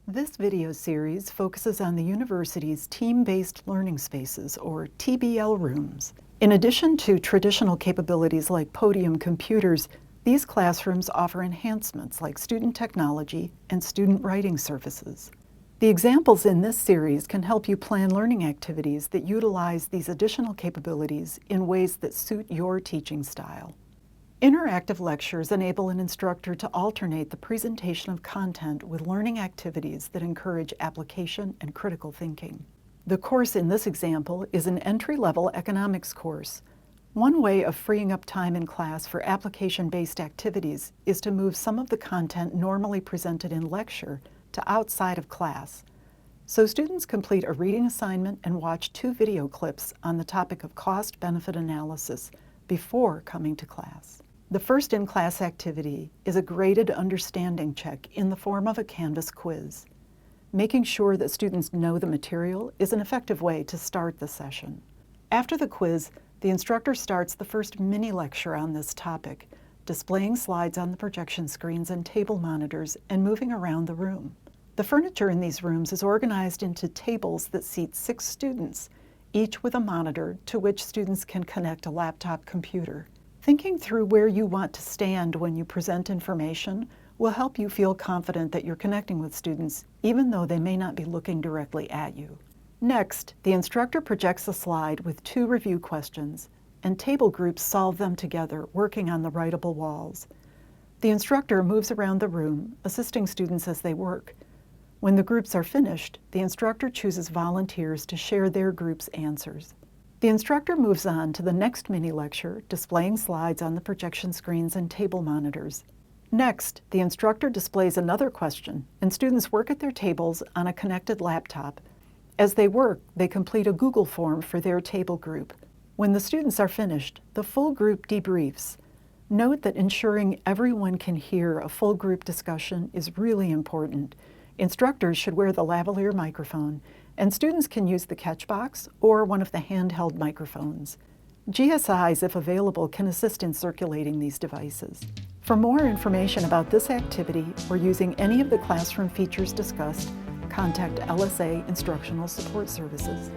This video series focuses on the university's team-based learning spaces, or TBL rooms. In addition to traditional capabilities like podium computers, these classrooms offer enhancements like student technology and student writing services. The examples in this series can help you plan learning activities that utilize these additional capabilities in ways that suit your teaching style. Interactive lectures enable an instructor to alternate the presentation of content with learning activities that encourage application and critical thinking. The course in this example is an entry-level economics course. One way of freeing up time in class for application-based activities is to move some of the content normally presented in lecture to outside of class. So students complete a reading assignment and watch 2 video clips on the topic of cost-benefit analysis before coming to class. The first in-class activity is a graded understanding check in the form of a Canvas quiz. Making sure that students know the material is an effective way to start the session. After the quiz, the instructor starts the first mini lecture on this topic, displaying slides on the projection screens and table monitors and moving around the room. The furniture in these rooms is organized into tables that seat 6 students, each with a monitor to which students can connect a laptop computer. Thinking through where you want to stand when you present information will help you feel confident that you're connecting with students, even though they may not be looking directly at you. Next, the instructor projects a slide with 2 review questions, and table groups solve them together, working on the writable walls. The instructor moves around the room, assisting students as they work. When the groups are finished, the instructor chooses volunteers to share their group's answers. The instructor moves on to the next mini-lecture, displaying slides on the projection screens and table monitors. Next, the instructor displays another question, and students work at their tables on a connected laptop. As they work, they complete a Google form for their table group. When the students are finished, the full group debriefs. Note that ensuring everyone can hear a full group discussion is really important. Instructors should wear the lavalier microphone, and students can use the catchbox or one of the handheld microphones. GSIs, if available, can assist in circulating these devices. For more information about this activity or using any of the classroom features discussed, contact LSA Instructional Support Services.